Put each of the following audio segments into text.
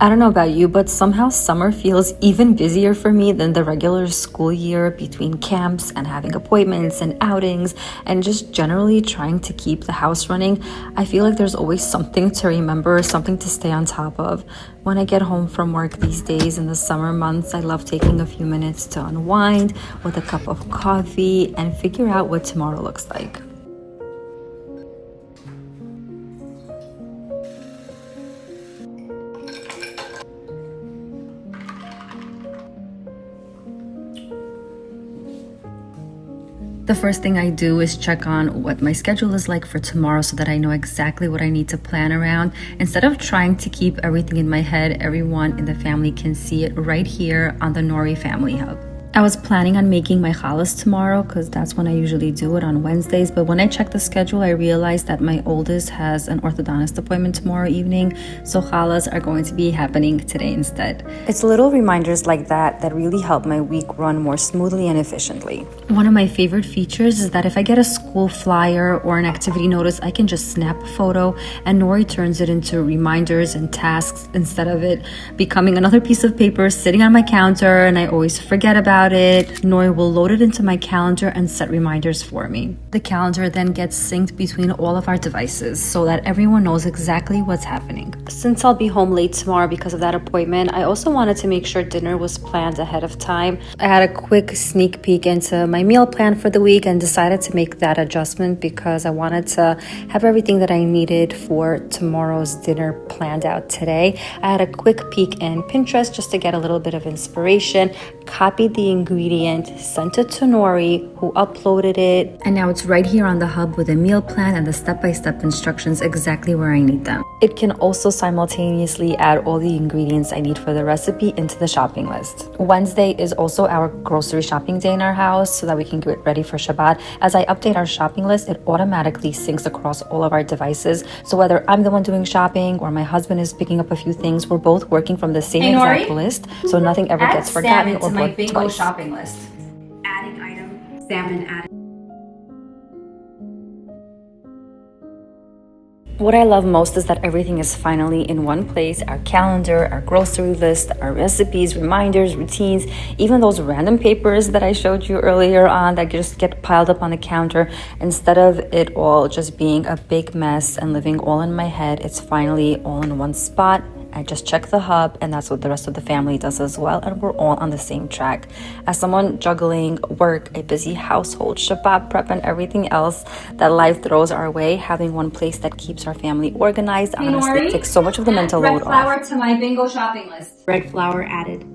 I don't know about you, but somehow summer feels even busier for me than the regular school year between camps and having appointments and outings and just generally trying to keep the house running. I feel like there's always something to remember, something to stay on top of. When I get home from work these days in the summer months, I love taking a few minutes to unwind with a cup of coffee and figure out what tomorrow looks like. The first thing I do is check on what my schedule is like for tomorrow so that I know exactly what I need to plan around. Instead of trying to keep everything in my head, everyone in the family can see it right here on the Nori Family Hub. I was planning on making my challahs tomorrow because that's when I usually do it on Wednesdays, but when I checked the schedule, I realized that my oldest has an orthodontist appointment tomorrow evening, so challahs are going to be happening today instead. It's little reminders like that that really help my week run more smoothly and efficiently. One of my favorite features is that if I get a school flyer or an activity notice, I can just snap a photo and Nori turns it into reminders and tasks instead of it becoming another piece of paper sitting on my counter and I always forget about it. Nori will load it into my calendar and set reminders for me. The calendar then gets synced between all of our devices so that everyone knows exactly what's happening. Since I'll be home late tomorrow because of that appointment, I also wanted to make sure dinner was planned ahead of time. I had a quick sneak peek into my meal plan for the week and decided to make that adjustment because I wanted to have everything that I needed for tomorrow's dinner planned out today. I had a quick peek in Pinterest just to get a little bit of inspiration, copied the ingredient, sent it to Nori, who uploaded it, and now it's right here on the hub with a meal plan and the step-by-step instructions exactly where I need them. It can also simultaneously add all the ingredients I need for the recipe into the shopping list. Wednesday is also our grocery shopping day in our house so that we can get ready for Shabbat. As I update our shopping list, it automatically syncs across all of our devices. So whether I'm the one doing shopping or my husband is picking up a few things, we're both working from the same exact list, so nothing ever gets forgotten or booked twice. Shopping list. Adding item, salmon added. What I love most is that everything is finally in one place. Our calendar, our grocery list, our recipes, reminders, routines, even those random papers that I showed you earlier on that just get piled up on the counter. Instead of it all just being a big mess and living all in my head, it's finally all in one spot. I just check the hub and that's what the rest of the family does as well, and we're all on the same track. As someone juggling work, a busy household, Shabbat prep and everything else that life throws our way, having one place that keeps our family organized honestly takes so much of the mental load off. Red flour to my bingo shopping list. Red flour added.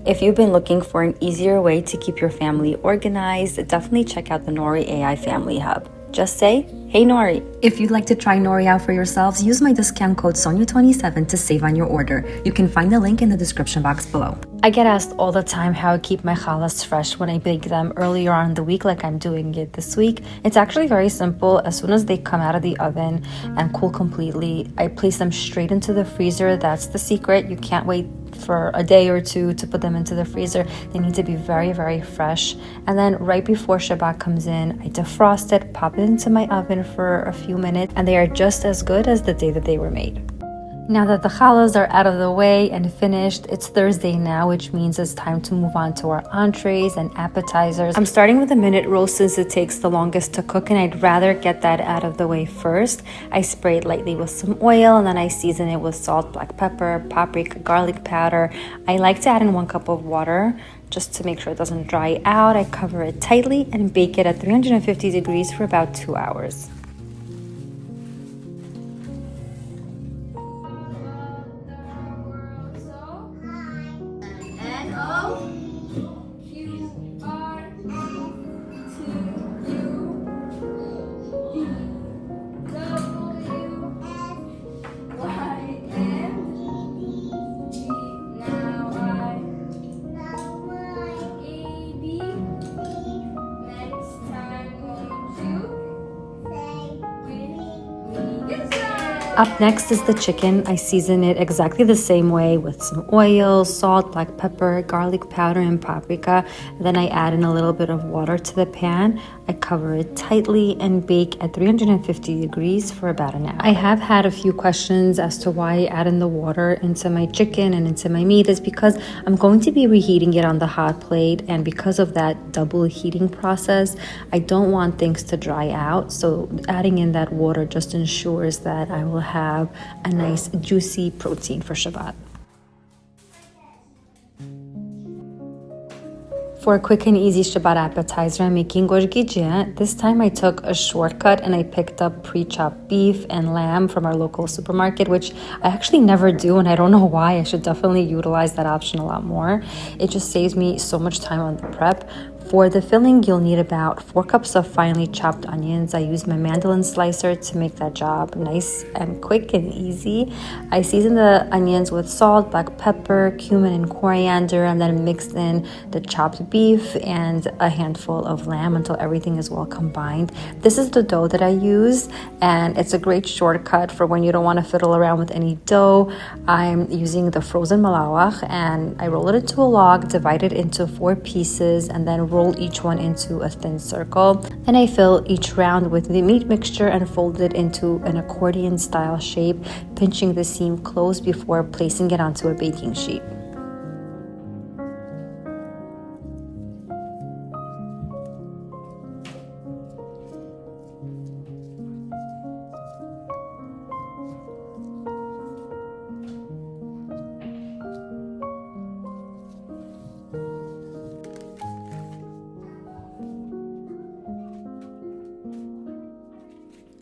If you've been looking for an easier way to keep your family organized, definitely check out the Nori AI Family Hub. Just say, "Hey Nori." If you'd like to try Nori out for yourselves, use my discount code Sonya27 to save on your order. You can find the link in the description box below. I get asked all the time how I keep my challahs fresh when I bake them earlier on in the week like I'm doing it this week. It's actually very simple. As soon as they come out of the oven and cool completely, I place them straight into the freezer. That's the secret. You can't wait for a day or two to put them into the freezer. They need to be very, very fresh. And then right before Shabbat comes in, I defrost it, pop it into my oven for a few minutes, and they are just as good as the day that they were made. Now that the challahs are out of the way and finished, it's Thursday now, which means it's time to move on to our entrees and appetizers. I'm starting with a minute roast since it takes the longest to cook, and I'd rather get that out of the way first. I spray it lightly with some oil, and then I season it with salt, black pepper, paprika, garlic powder. I like to add in 1 cup of water just to make sure it doesn't dry out. I cover it tightly and bake it at 350 degrees for about 2 hours. Up next is the chicken. I season it exactly the same way with some oil, salt, black pepper, garlic powder, and paprika. Then I add in a little bit of water to the pan. I cover it tightly and bake at 350 degrees for about an hour. I have had a few questions as to why I add in the water into my chicken and into my meat. Is because I'm going to be reheating it on the hot plate, and because of that double heating process, I don't want things to dry out. So adding in that water just ensures that I will have a nice juicy protein for Shabbat. For a quick and easy Shabbat appetizer, I'm making Gozhgizhge. This time I took a shortcut and I picked up pre-chopped beef and lamb from our local supermarket, which I actually never do, and I don't know why. I should definitely utilize that option a lot more. It just saves me so much time on the prep. For the filling, you'll need about 4 cups of finely chopped onions. I use my mandolin slicer to make that job nice and quick and easy. I season the onions with salt, black pepper, cumin, and coriander, and then mixed in the chopped beef and a handful of lamb until everything is well combined. This is the dough that I use, and it's a great shortcut for when you don't want to fiddle around with any dough. I'm using the frozen Malawach, and I roll it into a log, divide it into 4 pieces, and then roll each one into a thin circle. Then I fill each round with the meat mixture and fold it into an accordion style shape, pinching the seam closed before placing it onto a baking sheet.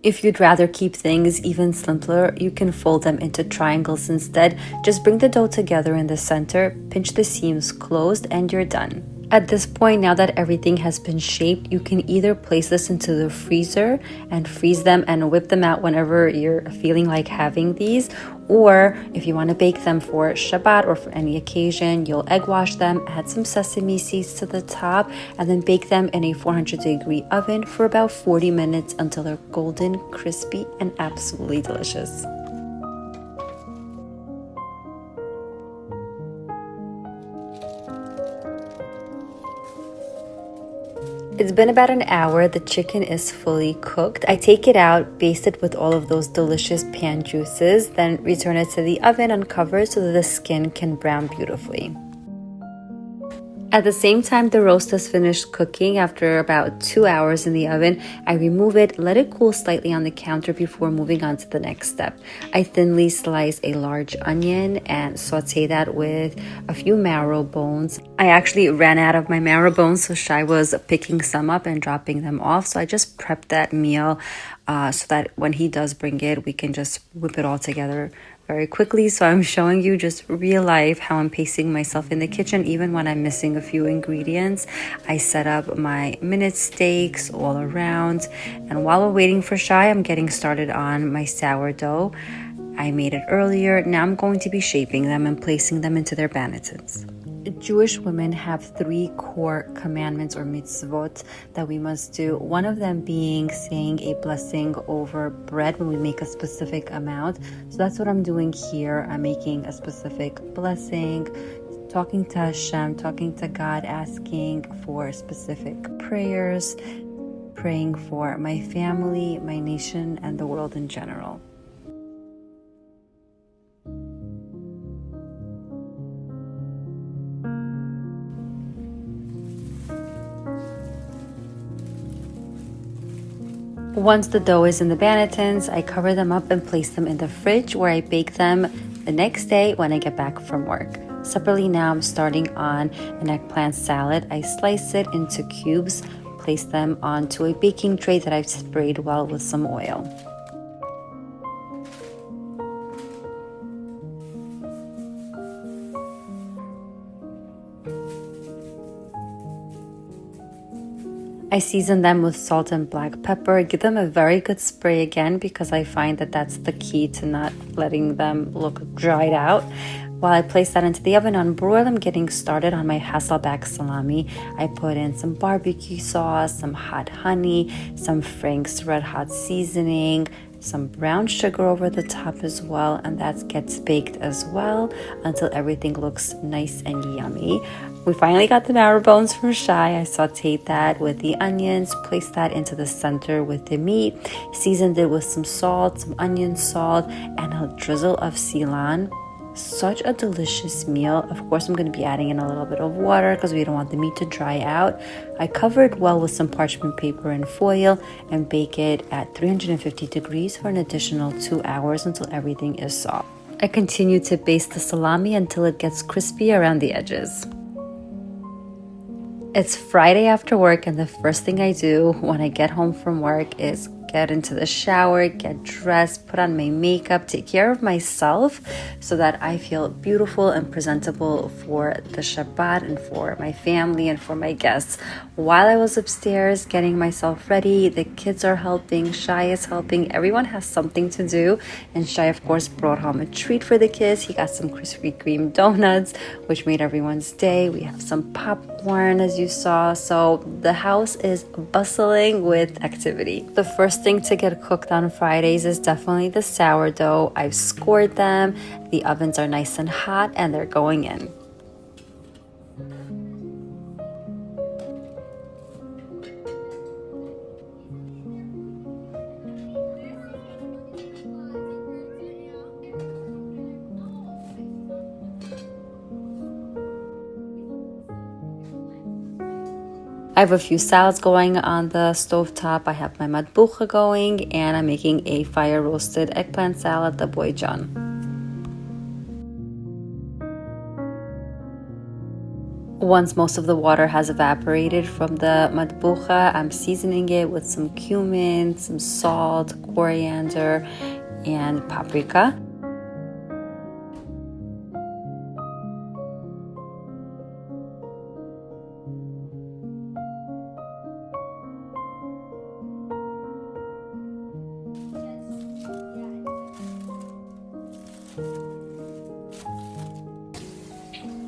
If you'd rather keep things even simpler, you can fold them into triangles instead. Just bring the dough together in the center, pinch the seams closed, and you're done. At this point, now that everything has been shaped, you can either place this into the freezer and freeze them and whip them out whenever you're feeling like having these, or if you want to bake them for Shabbat or for any occasion, you'll egg wash them, add some sesame seeds to the top, and then bake them in a 400-degree oven for about 40 minutes until they're golden, crispy, and absolutely delicious. It's been about an hour. The chicken is fully cooked. I take it out, baste it with all of those delicious pan juices, then return it to the oven uncovered so that the skin can brown beautifully. At the same time the roast has finished cooking, after about 2 hours in the oven, I remove it, let it cool slightly on the counter before moving on to the next step. I thinly slice a large onion and saute that with a few marrow bones. I actually ran out of my marrow bones, so Shai was picking some up and dropping them off. So I just prepped that meal so that when he does bring it, we can just whip it all together very quickly. So I'm showing you just real life how I'm pacing myself in the kitchen even when I'm missing a few ingredients. I set up my minute steaks all around, and while we're waiting for Shai, I'm getting started on my sourdough. I made it earlier. Now I'm going to be shaping them and placing them into their bannetons. Jewish women have 3 core commandments or mitzvot that we must do. One of them being saying a blessing over bread when we make a specific amount. So that's what I'm doing here. I'm making a specific blessing, talking to Hashem, talking to God, asking for specific prayers, praying for my family, my nation, and the world in general. Once the dough is in the bannetons, I cover them up and place them in the fridge, where I bake them the next day when I get back from work. Separately now, I'm starting on an eggplant salad. I slice it into cubes, place them onto a baking tray that I've sprayed well with some oil. I season them with salt and black pepper. Give them a very good spray again, because I find that that's the key to not letting them look dried out. While I place that into the oven on broil, I'm getting started on my Hasselback Salami. I put in some barbecue sauce, some hot honey, some Frank's Red Hot seasoning, some brown sugar over the top as well, and that gets baked as well until everything looks nice and yummy. We finally got the marrow bones from Shai. I sauteed that with the onions, placed that into the center with the meat, seasoned it with some salt, some onion salt, and a drizzle of Ceylon. Such a delicious meal. Of course, I'm going to be adding in a little bit of water because we don't want the meat to dry out. I cover it well with some parchment paper and foil and bake it at 350 degrees for an additional 2 hours until everything is soft. I continue to baste the salami until it gets crispy around the edges. It's Friday after work, and the first thing I do when I get home from work is get into the shower, get dressed, put on my makeup, take care of myself so that I feel beautiful and presentable for the Shabbat and for my family and for my guests. While I was upstairs getting myself ready, the kids are helping, Shai is helping, everyone has something to do, and Shai of course brought home a treat for the kids. He got some Krispy Kreme donuts, which made everyone's day. We have some popcorn, as you saw, so the house is bustling with activity. The first thing to get cooked on Fridays is definitely the sourdough. I've scored them, the ovens are nice and hot, and they're going in. I have a few salads going on the stovetop. I have my matbucha going, and I'm making a fire-roasted eggplant salad, the boy John. Once most of the water has evaporated from the matbucha, I'm seasoning it with some cumin, some salt, coriander, and paprika.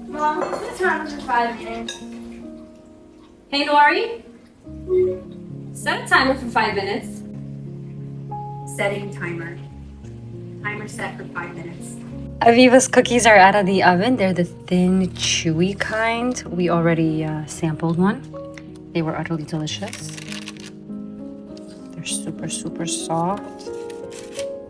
Mom, set a timer for 5 minutes. Hey, Nori? Set a timer for 5 minutes. Setting timer. Timer set for 5 minutes. Aviva's cookies are out of the oven. They're the thin, chewy kind. We already sampled one. They were utterly delicious. They're super, super soft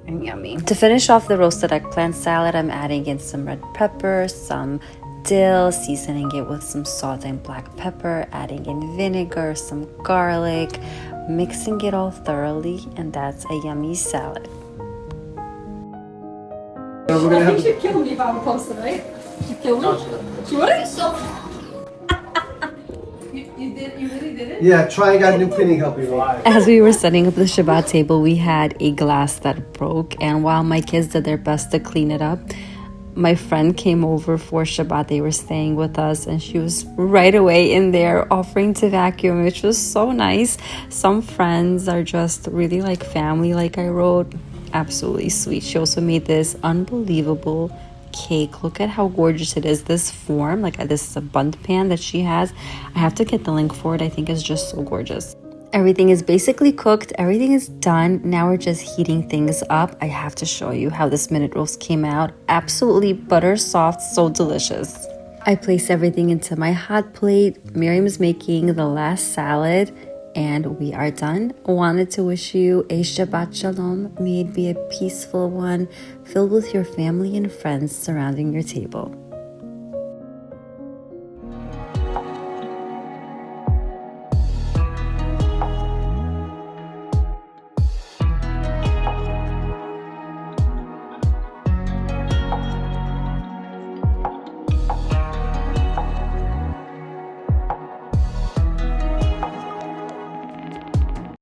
and yummy. To finish off the roasted eggplant salad, I'm adding in some red pepper, some dill, seasoning it with some salt and black pepper, adding in vinegar, some garlic, mixing it all thoroughly, and that's a yummy salad. I think she'd kill me if I were close tonight. She'd kill me? She would? You really did it? Yeah, try and get a new cleaning help you. As we were setting up the Shabbat table, we had a glass that broke, and while my kids did their best to clean it up, my friend came over for Shabbat. They were staying with us, and she was right away in there offering to vacuum, which was so nice. Some friends are just really like family, like I wrote. Absolutely sweet. She also made this unbelievable cake. Look at how gorgeous it is. This form, like this is a bundt pan that she has. I have to get the link for it. I think it's just so gorgeous. Everything is basically cooked. Everything is done. Now we're just heating things up. I have to show you how this minute roast came out. Absolutely butter soft, so delicious. I place everything into my hot plate. Miriam's making the last salad, and we are done. Wanted to wish you a Shabbat Shalom. May it be a peaceful one, filled with your family and friends surrounding your table.